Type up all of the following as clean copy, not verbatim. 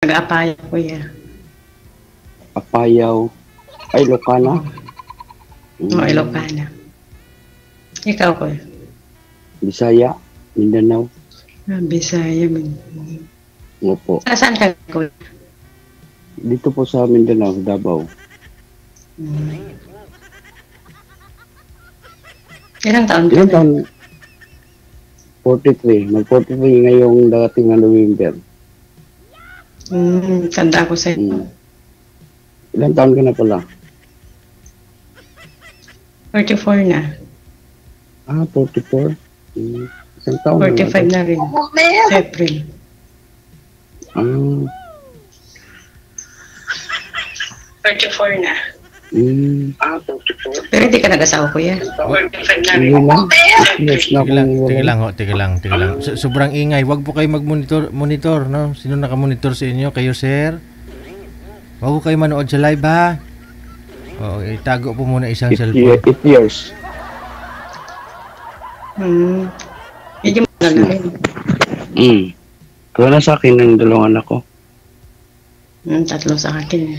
Taga-Apaya, kuya. Apayaw. Ay, Ilocana. Oo, Ilocana. Ikaw, kuya. Bisaya. Mindanao. Bisaya. Opo. Saan ka, kuya? Dito po sa Mindanao, Davao. Ilang taon ka Ilang na? taon? 43. Mag-43 ngayong dating na November. Tanda ko sa'yo. Ilang taon ka na pala? 44 na. 44? Isang taon 45 na rin. April. 44 na. 44. Pero hindi ka nag-asawa, kuya. 45 na rin. Teka lang. Sobrang ingay. Wag po kayo mag-monitor, no? Sino naka-monitor sa inyo? Kayo, sir? Wag po kayo manood sa live, ha? Oo, itago po muna isang cellphone. 8 years. Medyo mahal na rin. Kaya na sa akin ng dalawang anak ko. 3 sa akin.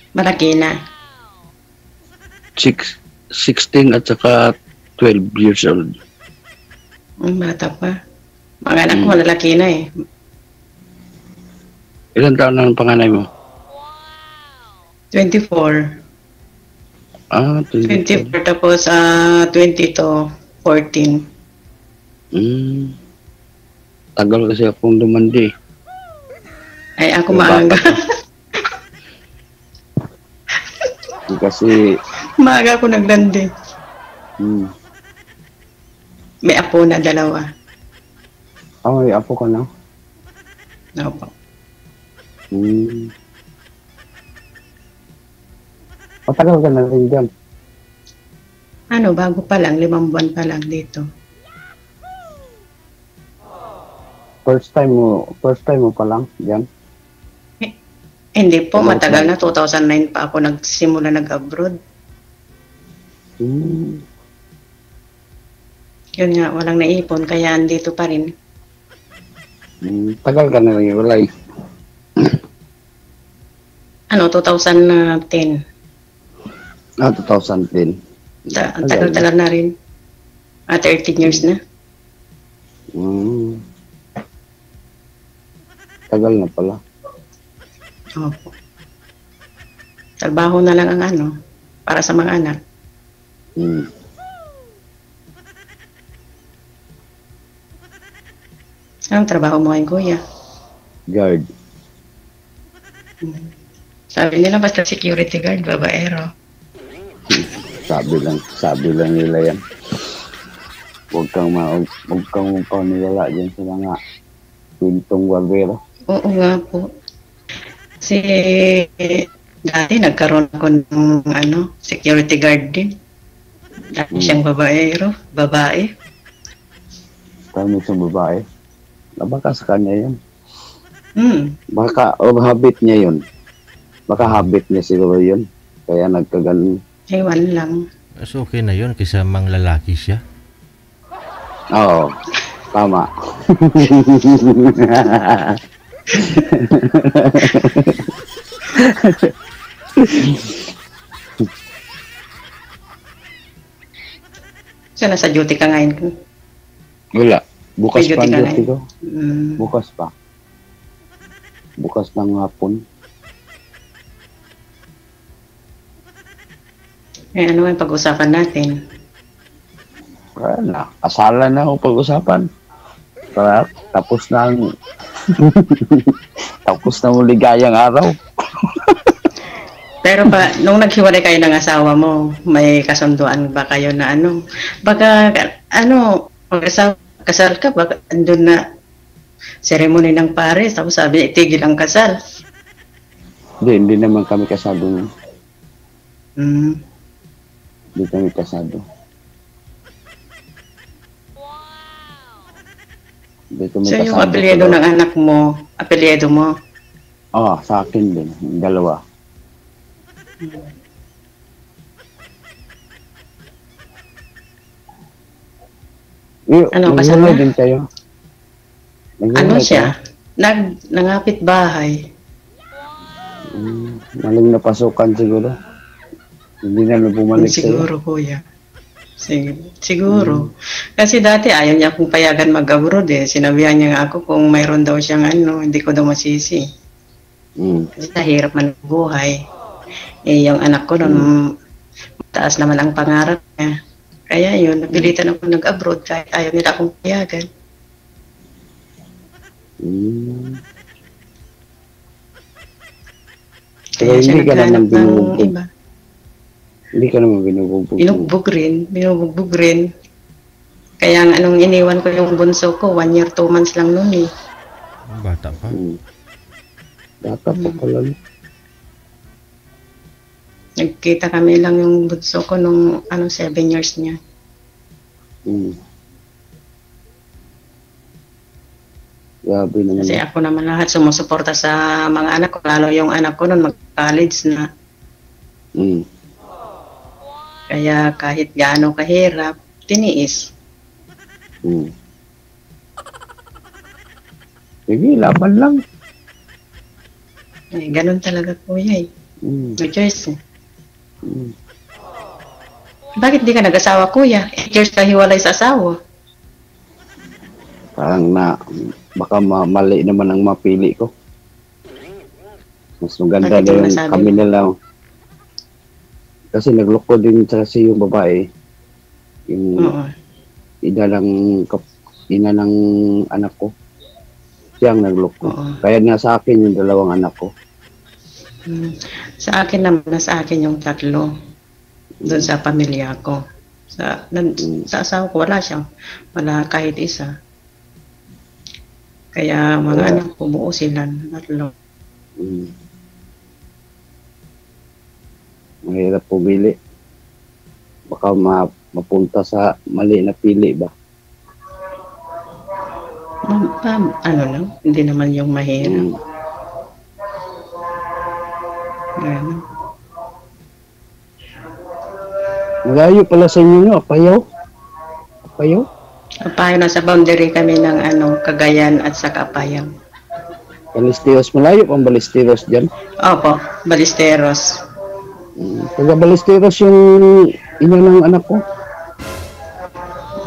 Malaki na. 16 at saka 12 years old. Bata pa. Mga anak ko malalaki na eh. Ilan taon na ang panganay mo? 24. 24. 24 tapos 22, 14. Tagal kasi akong dumandi. Ay, ako maaga. Kasi Maaga ako naglandi. May apo na 2. may apo ka na? Opo. Matagal ka na rin dyan. Bago pa lang, 5 buwan pa lang dito. First time mo pa lang dyan? Hindi po, matagal na. 2009 pa ako nagsimula nag-abroad. Yun nga, walang naipon, kaya andito pa rin. Tagal ka na rin, walay. 2010. 2010. Tagal-tagal na rin. 13 years na. Tagal na pala. Opo. Trabaho na lang ang para sa mga anak. Anong trabaho mo ngayon, kuya? Guard. Sabi nila basta security guard, babaero. Sabi lang nila yan. Huwag kang paniwala dyan sa mga pintong barbero. Oo nga po. Kasi dati nagkaroon ako ng security guard din. Dati siyang babae. Kami sa babae. Baka sa kanya yun. Baka habit niya yun. Baka habit niya siguro yun. Kaya nagkaganon. Ewan lang. So okay na yun kaysa mang lalaki siya. Oo. Tama. So, nasa duty ka ngayon? Wala. Bukas May pa duty ang ka duty ko. ngayon? Bukas ng hapon. Ano ang pag-usapan natin? Wala na. Asalan na ako pag-usapan. Tapos na ang tapos na muli ligayang araw. Pero nung naghiwalay kayo ng asawa mo, may kasunduan ba kayo na baka kasal ka, baka andun na ceremony ng pares, tapos sabi, itigil ang kasal. Hindi naman kami kasado. Hindi kami kasado. So yung apelyido ng anak mo, apelyido mo? Sa akin din. 2. Ano, kasal Naghiwalay na? din kayo? Ano Naghiwalay siya? Nangapit bahay. Maling napasukan siguro. Hindi na bumalik sa'yo. Siguro, kuya. Siguro. Kasi dati ayaw niya akong payagan mag-abroad eh. Sinabihan niya nga ako kung mayroon daw siyang ano, hindi ko daw masisi. Kasi nahirap man ang buhay. Eh, yung anak ko nun, mataas naman ang pangarap niya. Kaya yun, napilitan ako nag-abroad kahit ayaw nila akong payagan. Pero Kaya siya hindi ka naman naghanap ng binubugbog. iba. Hindi ka naman binubugbog. Binubugbog rin. Kaya ang anong iniwan ko yung bunso ko, 1 year, 2 months lang noon eh. Bata pa. Bata pa pala. Nagkita kami lang yung bunso ko nung 7 years niya. Grabe naman. Kasi ako naman lahat sumusuporta sa mga anak ko, lalo yung anak ko noon mag-college na. Kaya kahit gaano kahirap, tiniis. Sige, laban lang. Eh, ganun talaga kuya eh. No choice eh. Bakit di ka nag-asawa kuya? 8 years ka hiwalay sa asawa. Parang baka mali naman ang mapili ko. Mas maganda Bakit na yung yung nasabi kami mo? na lang. Kasi nagloko din kasi yung babae. Yung Oo. ina ng anak ko. Siya ang nagloko. Oo. Kaya nga sa akin yung 2 anak ko. Sa akin naman, nasa akin yung 3. Doon sa pamilya ko. Sa asawa ko, wala kahit isa. Kaya mga anak ko, buo sila, 3. Mahirap pumili. Baka mapunta sa mali na pili ba? Ano lang, hindi naman yung mahirap. Ano. Malayo pala sa inyo, no? Apayaw? Payo nasa boundary kami ng Cagayan at saka Apayao. Balisteros, malayo pang Balisteros dyan. Opo, Balisteros. Taga Balisteros yung ina ng anak ko.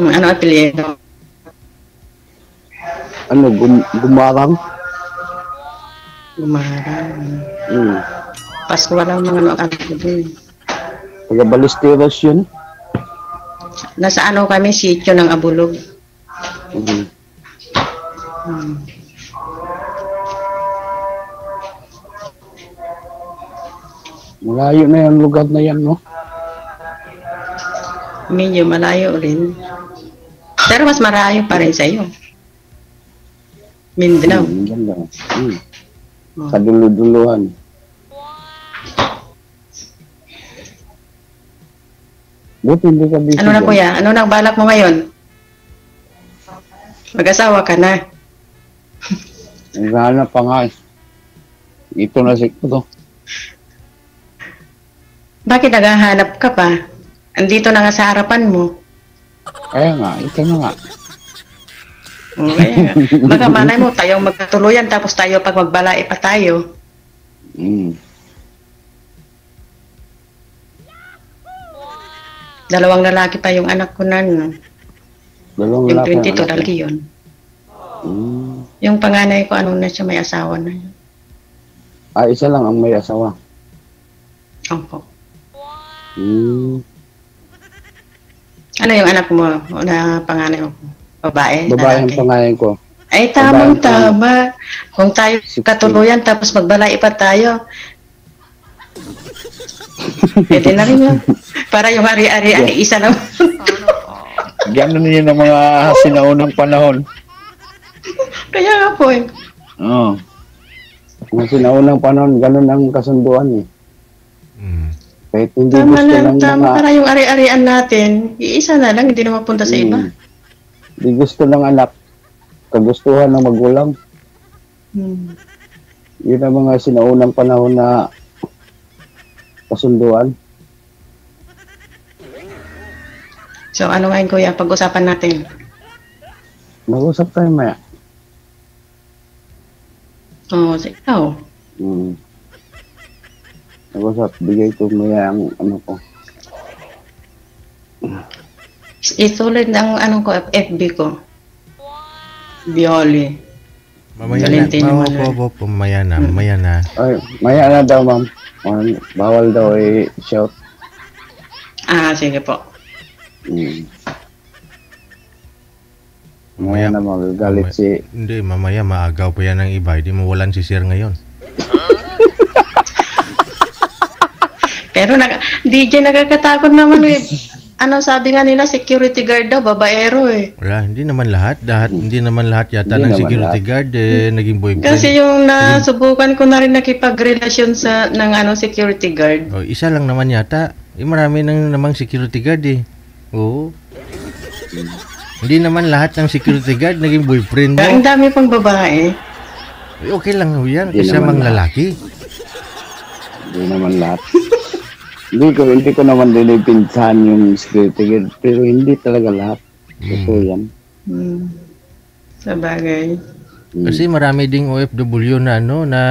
Ano apelyido? Gumarang. Gumarang. Pasko lang mga anak ko din. Taga Balisteros yun. Nasa kami, sityo ng Abulog. Malayo na yung lugar na yan, no? Medyo malayo rin. Pero mas marayo pa rin sa iyo. Mindanao. Ganda. Kadulu-duluhan. Buti hindi ka busy Ano na dyan. kuya? Ano nang balak mo ngayon? Mag-asawa ka na. Naghahanap pa nga eh. Ito na to. Bakit naghahanap ka pa? Andito na nga sa harapan mo. Kaya nga, ito na nga. Okay. Baka malay mo, tayong magkatuluyan tapos tayo pag magbalai pa tayo. Dalawang lalaki pa yung anak ko na. Dalawang Yung lalaki ang 22 anak lalaki mo. yun. Yung panganay ko, na siya, may asawa na yun. Isa lang ang may asawa. Opo. Ano yung anak mo na panganay mo? Babae? Babae ang Lalaki? pangalan ko. Ay, tamang-tama. Kung tayo katuluyan tapos magbalai pa tayo, pwede na rin yun. Para yung ari-ari ay isa lang. Ganun yun ang mga sinaunang panahon. Kaya nga po eh. Oo. Mga sinaunang panahon, ganun ang kasunduan eh. Kahit hindi Tama gusto lang, ng tama. mga... Para yung ari-arian natin, iisa na lang, hindi na mapunta sa iba. Hindi gusto ng anak, kagustuhan ng magulang. Yun ang mga sinaunang panahon na kasunduan. So ano ngayon kuya, pag-usapan natin? Mag-usap tayo maya. Oo, sa ikaw. Mag-usap, bigay ko maya ang ano ko. Ituloy ng anong ko, FB ko. Bioli. Mamaya Valentino na. Manuel. Mamaya na. Ay, maya na daw, ma'am. Bawal daw i-shout. Sige po. Mamaya na magagalit si... Hindi, mamaya maagaw pa yan ng iba. Hindi mawalan si Sir ngayon. Pero DJ nakakatakot naman eh. Ano sabi nga nila, security guard daw, babaero eh. Wala, hindi naman lahat. Hindi naman lahat yata Hindi ng naman security guard naging boyfriend. Kasi yung nasubukan ko na rin nakipagrelasyon ng security guard. Oh, isa lang naman yata. Marami nang namang security guard eh. Oo. Hindi naman lahat ng security guard naging boyfriend mo. Ang dami pang babae. Okay lang ho yan. Hindi Kasi naman mang lahat. lalaki. Hindi naman lahat. Hindi ko naman pinsahan yung security guard, pero hindi talaga lahat. Ito yan. Sa bagay. Kasi marami ding OFW na na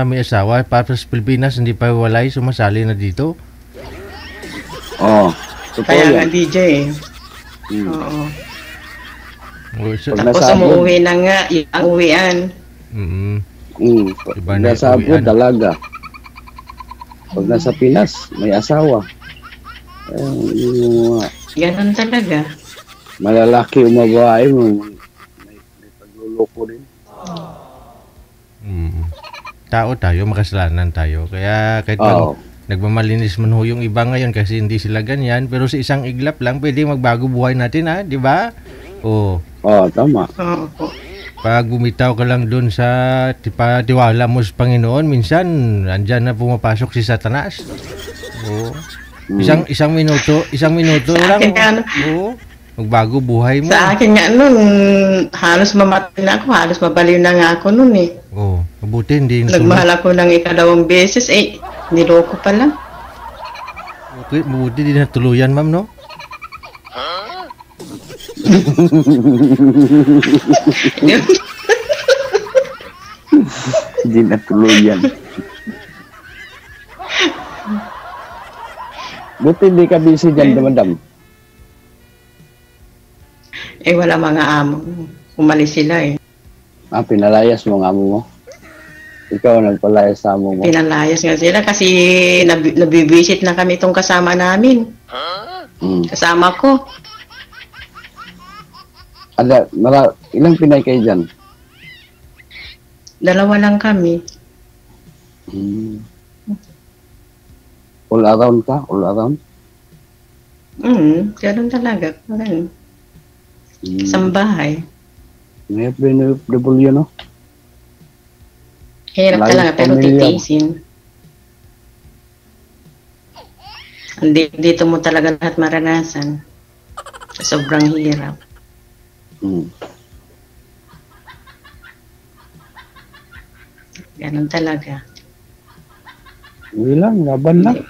may asawa para sa Pilipinas hindi pa walay sumasali na dito. Oo. Totoo Kaya yan. nga DJ eh. Oo. So, Pag Tapos nasa abroad, umuwi na nga, ang uwian. Iba na nasa abroad, uwian. dalaga. Pag nasa Pinas, may asawa. Ganon talaga. Malalaki o mababae mo, may pagluloko din. Tao tayo, makasalanan tayo. Kaya kahit nagmamalinis man ho yung iba ngayon kasi hindi sila ganyan. Pero sa isang iglap lang, pwede magbago buhay natin di ba? Oo, tama. Oo po. Pag bumitaw ka lang doon sa tiwala mo sa Panginoon, minsan andyan na pumapasok si Satanas. Oo. Isang minuto lang. Oo. Magbago buhay mo. Sa akin nga nun, halos mamatay na ako, halos mabaliw na nga ako nun eh. Oo. Mabuti hindi Nagmahal ako ng ikalawang beses, niloko pa lang. Okay, mabuti din na tuluyan, ma'am, no? Hindi natuloy yan. Buti hindi ka busy dyan, madam. Wala mga amo. Umalis sila eh. Pinalayas mo ang amo mo? Ikaw nagpalayas sa amo mo? Pinalayas nga sila kasi nabibisit na kami itong kasama namin. Kasama ko. Ilang Pinay kayo dyan? 2 lang kami. All around ka? All around? Ganun talaga. Ganun. Isang bahay. May FW, no? Hirap talaga pero titiisin. Dito mo talaga lahat maranasan. Sobrang hirap. Ganun talaga. Hindi lang, laban lang.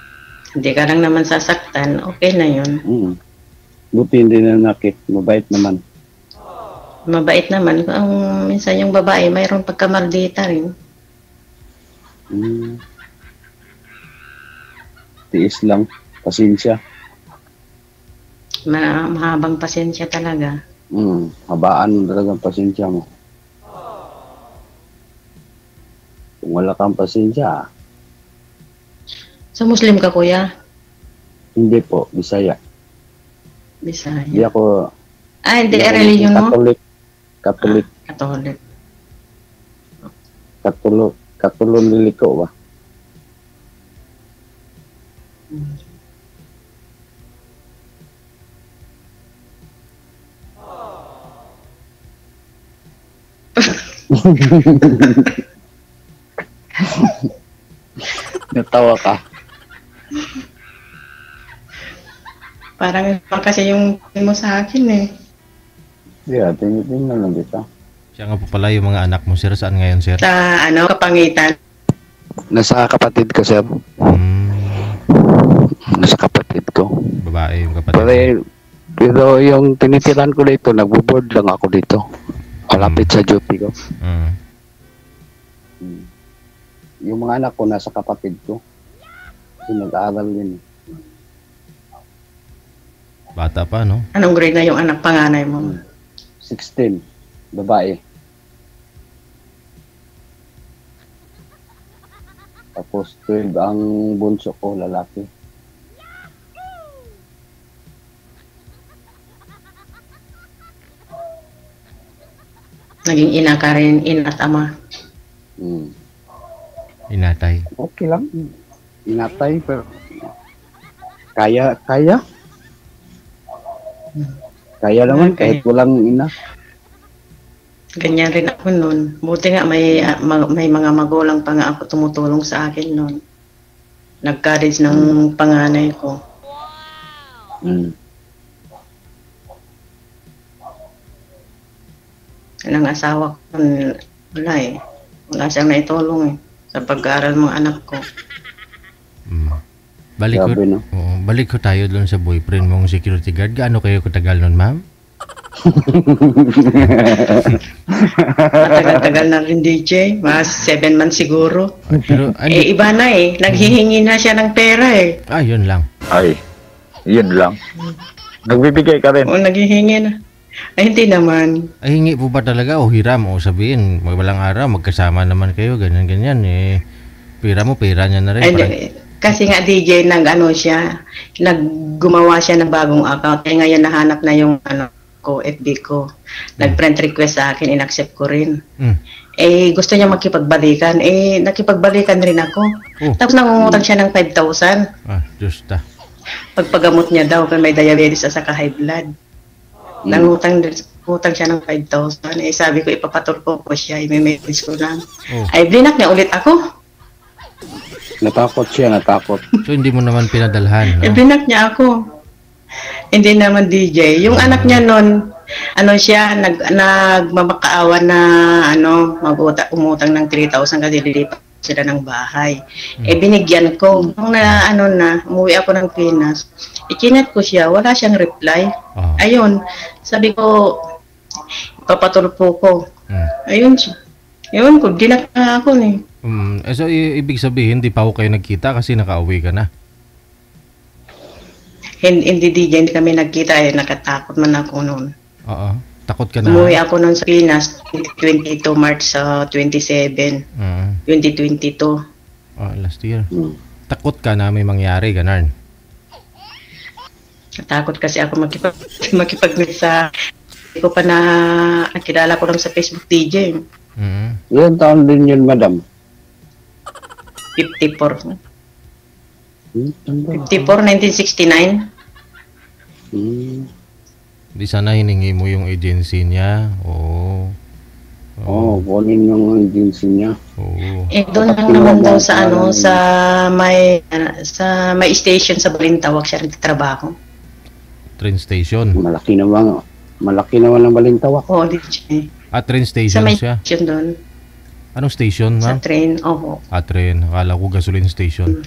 Hindi ka lang naman sasaktan, okay na yun. Buti hindi na nakit, mabait naman. Mabait naman. Minsan yung babae, mayroong pagkamaldita rin. Tiis lang, pasensya. Mahabang pasensya talaga. Habaan talaga ang pasensya mo. Kung wala kang pasensya, So, Muslim ka, kuya? hindi po, Bisaya. Bisaya. Hindi ako... Hindi religion mo? Katolik. Katolik. Katulong ba? Natawa ka. Parang kasi yung mo sa akin eh. Yeah, tingnan lang kita. Siya nga po pala yung mga anak mo, sir. Saan ngayon, sir? Sa Kapangitan. Nasa kapatid ko, sir. Nasa kapatid ko. Babae yung kapatid. Pero yung tinitiran ko dito, nagbo-board lang ako dito. Malapit sa duty ko. Mm. Yung mga anak ko nasa kapatid ko. Kasi nag-aaral din. Bata pa, no? Anong grade na yung anak panganay mo? 16. Babae. Tapos 12 ang bunso ko, lalaki. Naging ina ka rin, ina at ama. Inatay. Okay lang. Inatay, pero kaya. Kaya naman, Okay. kahit walang ina. Ganyan rin ako noon. Buti nga may mga magulang pa nga ako tumutulong sa akin noon. Nag-college ng panganay ko. Ang asawa ko, wala eh. Wala siyang naitulong eh. Sa pag-aaral mga anak ko. Grabe, no? Balik ko tayo doon sa boyfriend mong security guard. Gaano kayo katagal nun, ma'am? Matagal-tagal na rin, DJ. Mga 7 months siguro. Pero, iba na eh. Naghihingi na siya ng pera eh. Yun lang. Ay, yun lang. Nagbibigay ka rin. O, naghihingi na. Ay, hindi naman. Ay, hingi po ba talaga o hiram o sabihin, magbalang araw, magkasama naman kayo, ganyan-ganyan eh. Pera mo, pera niya na rin. Ay, kasi nga DJ, gumawa siya ng bagong account. Eh ngayon nahanap na yung FB ko. Nag-friend request sa akin, in-accept ko rin. Eh, gusto niya makipagbalikan. Eh, nakipagbalikan rin ako. Tapos nangungutang siya ng 5,000. Diyos ta. Pagpagamot niya daw, kung may diabetes at saka high blood. Nangutang siya ng 5,000. Eh, sabi ko, ipapatulpo ko siya. I-message ko lang. Ay, blinak niya ulit ako. Natakot siya. So, hindi mo naman pinadalhan, no? Ibinak niya ako. Hindi naman DJ. Yung anak niya nun, nagmamakaawa na, umutang ng 3,000 kasi lilipat sila ng bahay. Eh, binigyan ko. Nung umuwi ako ng Pinas, ikinat ko siya, wala siyang reply. Ayun, sabi ko, papatulpo ko. Ayun siya. Ayun ko, dinak na ako eh. So, ibig sabihin, hindi pa ako kayo nagkita kasi nakauwi ka na? Hindi DJ, hindi kami nagkita eh. Nakatakot man ako noon. Oo. Takot ka na? Umuwi ako noon sa Pinas, 22 March 27, 2022. Last year. Takot ka na may mangyari, ganun? Natakot kasi ako makipag-meet sa... Hindi ko pa na nakilala ko lang sa Facebook DJ. Ilan taon din yun, madam? 54. 1969. Di sana hiningi mo yung agency niya. Kunin yung agency niya. Doon lang naman daw sa may station sa Balintawak siya nagtatrabaho. Train station. Malaki naman ang Balintawak. Oo, DJ. Train station sa may siya? Station doon. Anong station, ma'am? Sa train, oo. Train. Akala ko gasoline station.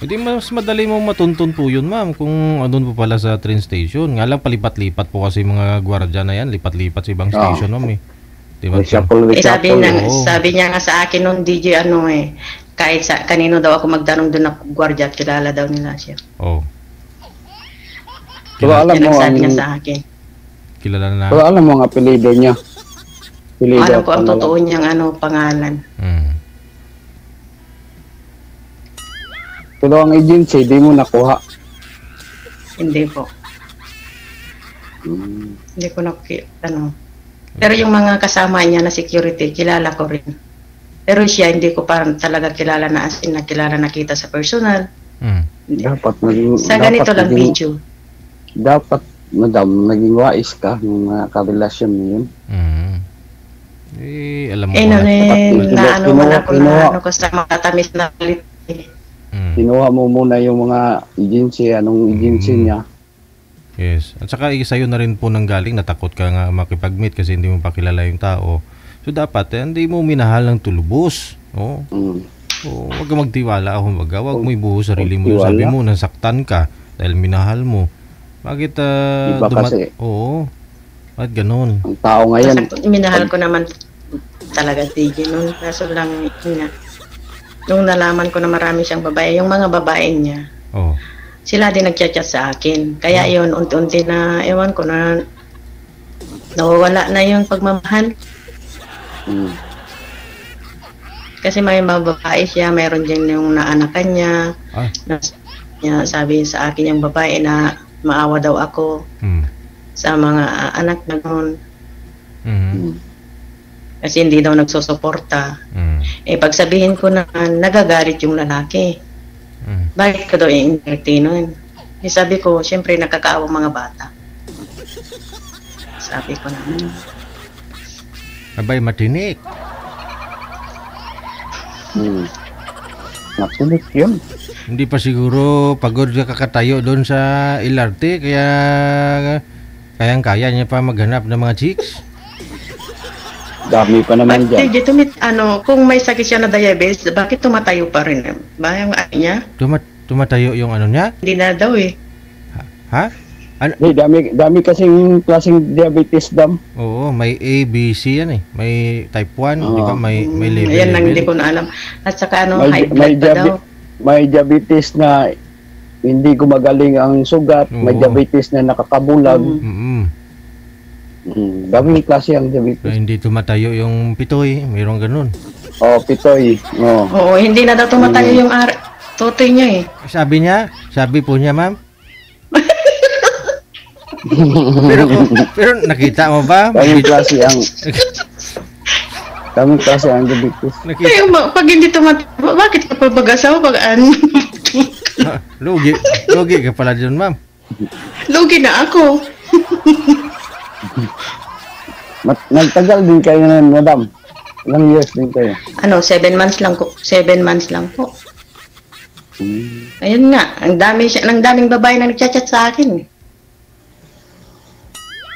Hindi mas madali mong matuntun po yun, ma'am, kung andun po pala sa train station. Nga lang, palipat-lipat po kasi mga gwardiya na yan. Lipat-lipat sa ibang station, ma'am eh. Diba? Sabi niya nga sa akin nung DJ kahit kanino daw ako magtanong doon na gwardiya at kilala daw nila siya. Pero alam mo ang niya sa akin. Kilala na. Pero alam mo ang apelido niya. Alam ko ang totoo niyang pangalan. Pero ang agency, di mo nakuha. Hindi po. Hindi ko nakita, Pero yung mga kasama niya na security, kilala ko rin. Pero siya, hindi ko pa talaga kilala na as in nakilala nakita sa personal. Sa ganito lang video. Dapat, madam, naging wais ka ng mga karelasyon mo yun. Alam mo ko sa matatamis na ulit. Kinuha mo muna yung mga agency, anong agency niya. Yes. At saka sa'yo na rin po nanggaling, natakot ka nga makipag-meet kasi hindi mo pa kilala yung tao. So dapat, hindi mo minahal ng tulubos. Huwag ka magtiwala. Huwag mo ibuhos sarili mo. Sabi mo, nasaktan ka dahil minahal mo. Bakit Iba kasi. Oo. Bakit ganun? Ang tao ngayon. Minahal ko naman talaga DJ noon. Kaso lang, yun nga. Nung nalaman ko na marami siyang babae, yung mga babae niya, sila din nagchat-chat sa akin. Kaya yun, unti-unti na, ewan ko na, nawawala na yung pagmamahal. Kasi may mga babae siya, mayroon din yung naanakan niya. Sabi sa akin yung babae na maawa daw ako sa mga anak na noon. Kasi hindi daw nagsusuporta. Pag sabihin ko na nagagalit yung lalaki, bakit ko daw i-entertain? Sabi ko, siyempre nakakaawa mga bata. Sabi ko naman. Abay, matinik. Nakulit yun. Hindi pa siguro pagod ka kakatayo doon sa LRT, kaya kayang-kaya niya pa maghanap ng mga chicks. Dami pa naman dyan. Kung may sakit siya na diabetes, bakit tumatayo pa rin? Ba yung ano niya? Tumatayo yung ano niya? Hindi na daw eh. Ha? Dami kasing klaseng diabetes dam. Oo, may A, B, C yan eh. May type 1, di ba? May level. Ayan lang, hindi ko na alam. At saka high blood pa daw. May diabetes na hindi gumagaling ang sugat. May diabetes na nakakabulag. Daming klase ang diabetes. Hindi tumatayo yung pitoy. Mayroong ganun. Pitoy. Oo, hindi na daw tumatayo yung totoy niya eh. Sabi po niya, ma'am. pero nakita mo ba? Daming klase ang diabetes. Ay, pag hindi tumatayo, bakit ka pa mag-asawa pag Lugi ka pala dyan, ma'am. Lugi na ako. Nagtagal din kayo na, madam. Ilang years din kayo? 7 months lang po. 7 months lang po. Ayun nga, ang daming babae na nagchat-chat sa akin.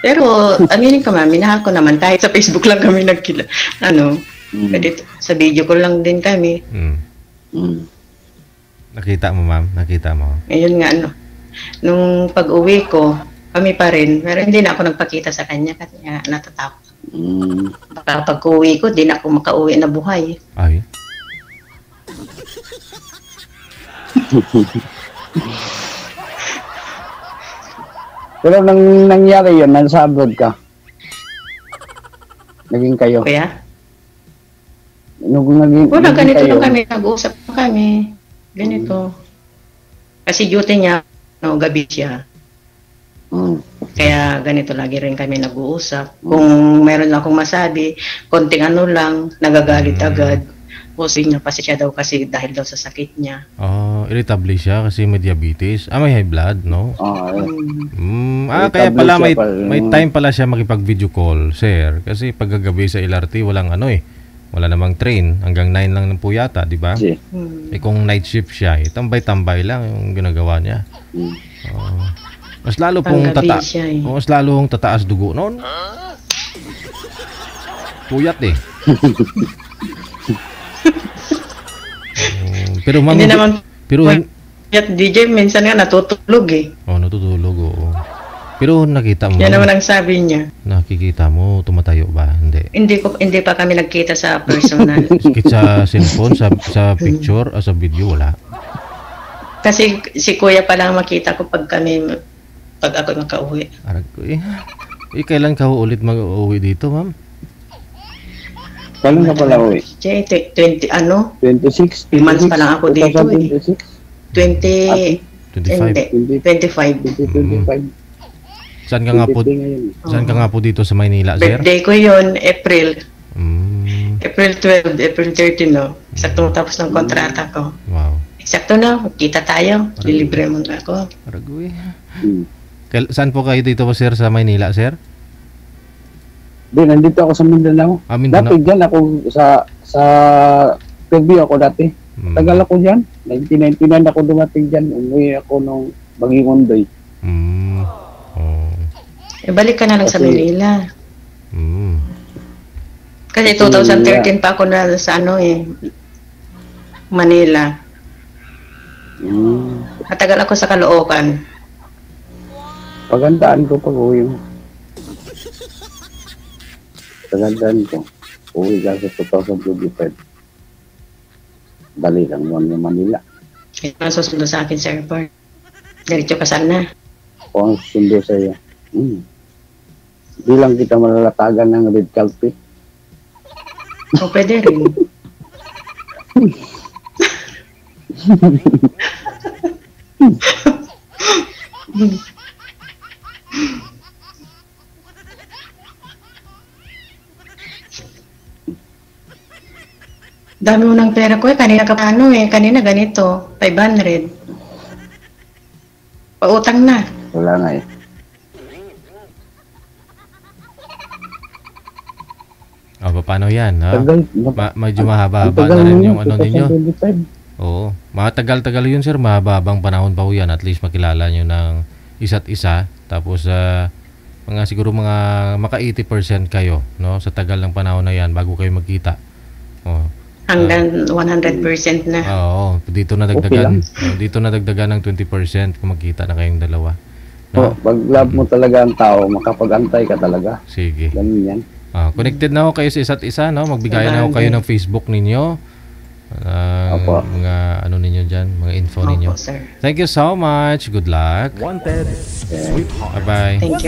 Pero, aminin ko ma'am, minahal ko naman. Kahit sa Facebook lang kami sa video ko lang din kami. Nakita mo, ma'am? Nakita mo? Ayun nga, nung pag-uwi ko, kami pa rin. Pero hindi na ako nagpakita sa kanya kasi natatakot. Baka pag-uwi ko, di na ako makauwi na buhay. Ay. Pero nang nangyari yun, nasa abroad ka? Naging kayo? Kuya? Naging ganito kayo. Lang kami, nag-uusap kami. Ganito. Kasi duty niya, gabi siya. Kaya ganito lagi rin kami nag-uusap. Kung meron akong masabi, konting lang, nagagalit agad. Pusin niya kasi siya daw dahil daw sa sakit niya. Irritable siya kasi may diabetes. May high blood, no? Kaya pala may time pala siya makipag-video call, sir. Kasi paggagabi sa LRT, walang wala namang train. Hanggang 9 lang po yata, di ba? Kung night shift siya, tambay-tambay lang yung ginagawa niya. Mas lalo pong mas lalong tataas dugo noon. Puyat eh. Pero ma'am, hindi naman DJ minsan nga natutulog eh. Natutulog, oo. Pero nakita mo. Yan naman ang sabi niya. Nakikita mo tumatayo ba? Hindi pa kami nagkita sa personal. Sa cellphone, sa picture, o sa video wala. Kasi si Kuya pa lang makita ko pag ako makauwi. Kailan ka ulit mag-uwi dito, ma'am? Kailan ka pala uwi? 26 months pa lang ako dito eh. 25. Saan ka nga po dito sa Maynila, sir? Birthday ko yun, April. April 12, April 13, no? Eksakto tapos ng kontrata ko. Wow. Eksakto na, kita tayo. Lilibre mo na ako. Aragoy. Saan po kayo dito, sir, sa Maynila, sir? Nandito ako sa Mindanao. Dati dyan ako sa Fairview ako dati. Tagal ako dyan. 1999 ako dumating dyan. Umuwi ako nung Bangingondoy. Balik ka na lang sa Manila. Kasi 2013 pa ako na sa Manila. Matagal ako sa Caloocan. Pagandaan ko pag-uwi mo. Pagandaan ko. Uwi ka sa 2025. Dali lang mo ng Manila. Ito ang susundo sa akin sa airport. Diretso kasal na. Ako ang sundo sa iyo. Di lang kita malalatagan ng red carpet. O pwede rin. Dami mo ng pera ko kanina ka paano kanina ganito, 500. Pautang na. Wala nga eh. Paano yan? Ha? Medyo mahaba-haba tagal na rin yun, yung ano ninyo. 2025. Oo. Matagal-tagal yun, sir. Mahababang panahon pa ho yan. At least makilala nyo ng isa't isa. Tapos, siguro maka 80% kayo, no? Sa tagal ng panahon na yan bago kayo magkita. Oh. Hanggang 100% na. Oo. Dito na dagdagan. Dito na dagdagan ng 20% kung magkita na kayong dalawa. No? Pag love mo talaga ang tao, makapag-antay ka talaga. Sige. Ganun yan. Connected na ho kayo sa isa't isa, no? Magbigay na ho kayo ng Facebook ninyo. Mga ano ninyo dyan, mga info ninyo. Sir. Thank you so much. Good luck. Wanted. Sweetheart. Bye-bye. Thank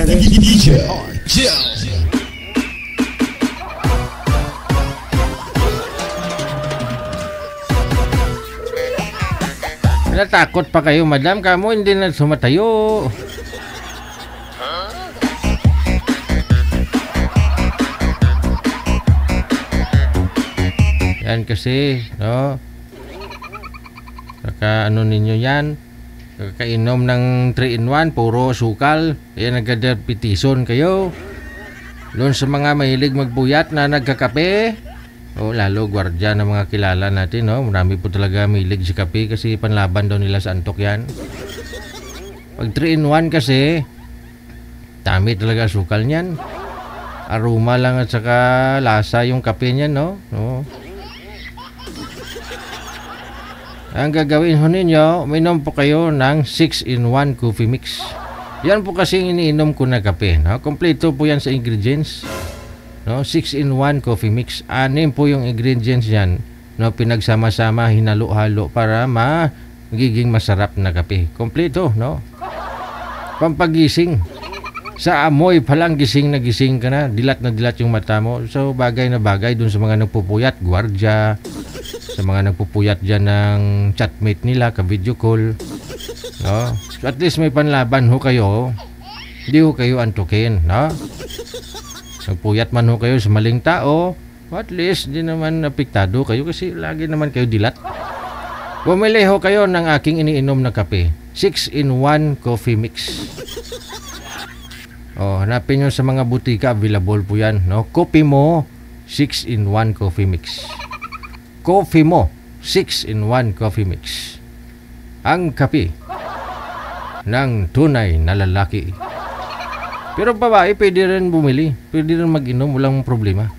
you. Natakot pa kayo, madam. Kamo hindi na sumatayo. Yan kasi, no? Ano ninyo yan? Kakainom ng 3-in-1, puro sukal. Kaya nagka-diabeteson kayo. Doon sa mga mahilig magbuyat na nagkakape. Lalo gwardiya ng mga kilala natin, no? Marami po talaga mahilig sa kape kasi panlaban daw nila sa antok yan. Pag 3-in-1 kasi, dami talaga sukal niyan. Aroma lang at saka lasa yung kape niyan, no? Ang gagawin ho ninyo, uminom po kayo ng 6-in-1 coffee mix. Yan po kasi iniinom ko na kape, no? Kompleto po yan sa ingredients. No, 6-in-1 coffee mix. 6 po yung ingredients yan. No, pinagsama-sama, hinalo-halo para magiging masarap na kape. Kompleto, no? Pampagising. Sa amoy pa lang gising na gising ka na. Dilat na dilat yung mata mo. So, bagay na bagay dun sa mga nagpupuyat, gwardiya. Sa mga nagpupuyat dyan ng chatmate nila, ka-video call. No? So, at least may panlaban ho kayo. Hindi ho kayo antukin, no? Nagpuyat man ho kayo sa maling tao, at least di naman apektado kayo kasi lagi naman kayo dilat. Bumili ho kayo ng aking iniinom na kape. 6-in-1 coffee mix. Hanapin nyo sa mga butika, available po yan. No? Coffee mo, 6-in-1 coffee mix. Coffee mo, 6-in-1 coffee mix. Ang kape ng tunay na lalaki. Pero babae, pwede rin bumili. Pwede rin mag-inom, walang problema.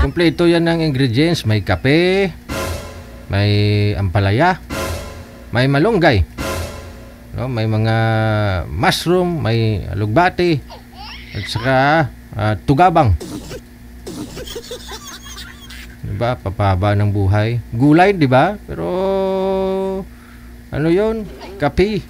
Kompleto yan ng ingredients. May kape, may ampalaya, may malunggay, no? May mga mushroom, may alugbati, at saka tugabang. Diba? Papahaba ng buhay. Gulay, diba? Pero ano yun? Kape.